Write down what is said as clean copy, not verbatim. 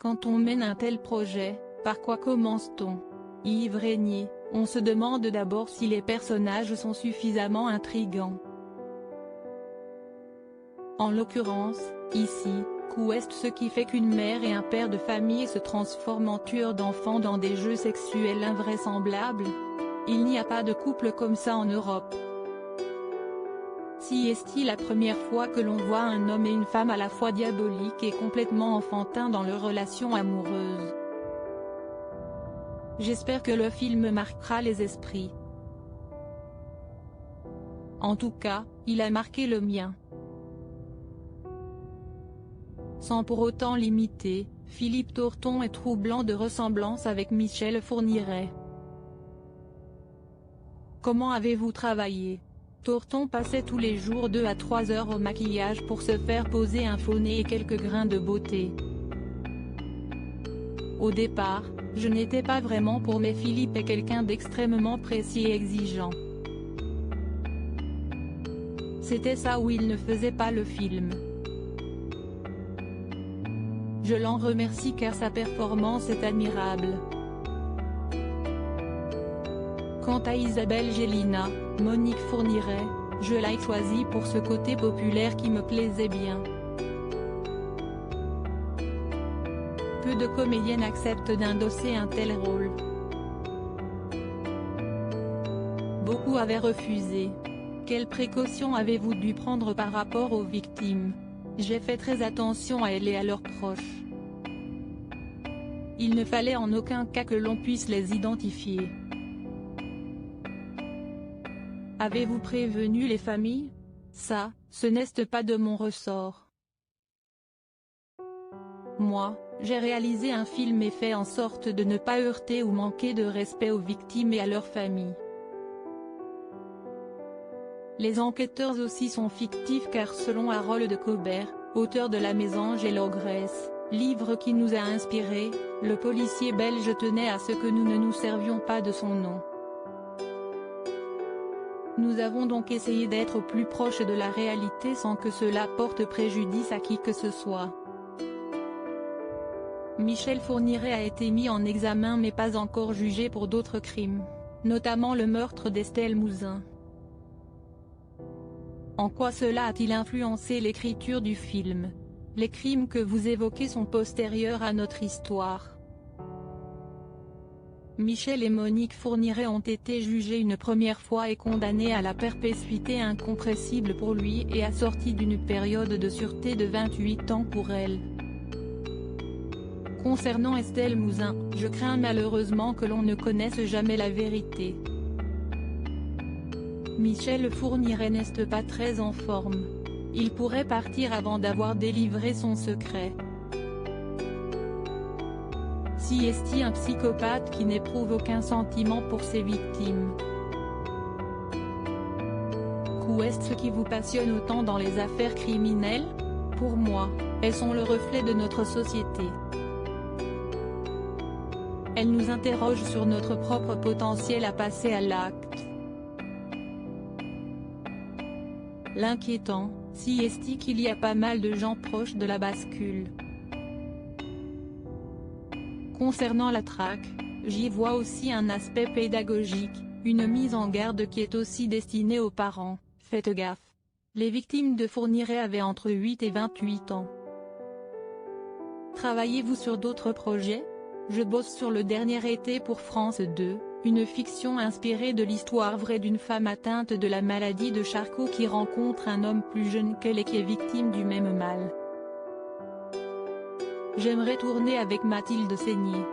Quand on mène un tel projet, par quoi commence-t-on? Yves Régnier, on se demande d'abord si les personnages sont suffisamment intrigants. En l'occurrence, ici, qu'est ce qui fait qu'une mère et un père de famille se transforment en tueurs d'enfants dans des jeux sexuels invraisemblables? Il n'y a pas de couple comme ça en Europe. Si est-il la première fois que l'on voit un homme et une femme à la fois diaboliques et complètement enfantins dans leur relation amoureuse? J'espère que le film marquera les esprits. En tout cas, il a marqué le mien. Sans pour autant l'imiter, Philippe Torton est troublant de ressemblance avec Michel Fourniret. Comment avez-vous travaillé? Torton passait tous les jours 2 à 3 heures au maquillage pour se faire poser un faux nez et quelques grains de beauté. Au départ, je n'étais pas vraiment pour, mais Philippe est quelqu'un d'extrêmement précis et exigeant. C'était ça ou il ne faisait pas le film. Je l'en remercie car sa performance est admirable. Quant à Isabelle Gélinas, Monique Fourniret, je l'ai choisie pour ce côté populaire qui me plaisait bien. Peu de comédiennes acceptent d'endosser un tel rôle. Beaucoup avaient refusé. Quelles précautions avez-vous dû prendre par rapport aux victimes? J'ai fait très attention à elles et à leurs proches. Il ne fallait en aucun cas que l'on puisse les identifier. Avez-vous prévenu les familles? Ça, ce n'est pas de mon ressort. Moi, j'ai réalisé un film et fait en sorte de ne pas heurter ou manquer de respect aux victimes et à leurs familles. Les enquêteurs aussi sont fictifs car selon Harold Cobert, auteur de La Mésange et l'Ogresse, livre qui nous a inspirés, le policier belge tenait à ce que nous ne nous servions pas de son nom. Nous avons donc essayé d'être au plus proche de la réalité sans que cela porte préjudice à qui que ce soit. Michel Fourniret a été mis en examen mais pas encore jugé pour d'autres crimes, notamment le meurtre d'Estelle Mouzin. En quoi cela a-t-il influencé l'écriture du film? Les crimes que vous évoquez sont postérieurs à notre histoire. Michel et Monique Fourniret ont été jugés une première fois et condamnés à la perpétuité incompressible pour lui et assortis d'une période de sûreté de 28 ans pour elle. Concernant Estelle Mouzin, je crains malheureusement que l'on ne connaisse jamais la vérité. Michel Fourniret n'est pas très en forme. Il pourrait partir avant d'avoir délivré son secret. Si est-il un psychopathe qui n'éprouve aucun sentiment pour ses victimes? Qu'est-ce qui vous passionne autant dans les affaires criminelles? Pour moi, elles sont le reflet de notre société. Elles nous interrogent sur notre propre potentiel à passer à l'acte. L'inquiétant, si est qu'il y a pas mal de gens proches de la bascule. Concernant la traque, j'y vois aussi un aspect pédagogique, une mise en garde qui est aussi destinée aux parents. Faites gaffe. Les victimes de Fourniret avaient entre 8 et 28 ans. Travaillez-vous sur d'autres projets? Je bosse sur Le Dernier été pour France 2, une fiction inspirée de l'histoire vraie d'une femme atteinte de la maladie de Charcot qui rencontre un homme plus jeune qu'elle et qui est victime du même mal. J'aimerais tourner avec Mathilde Seigner.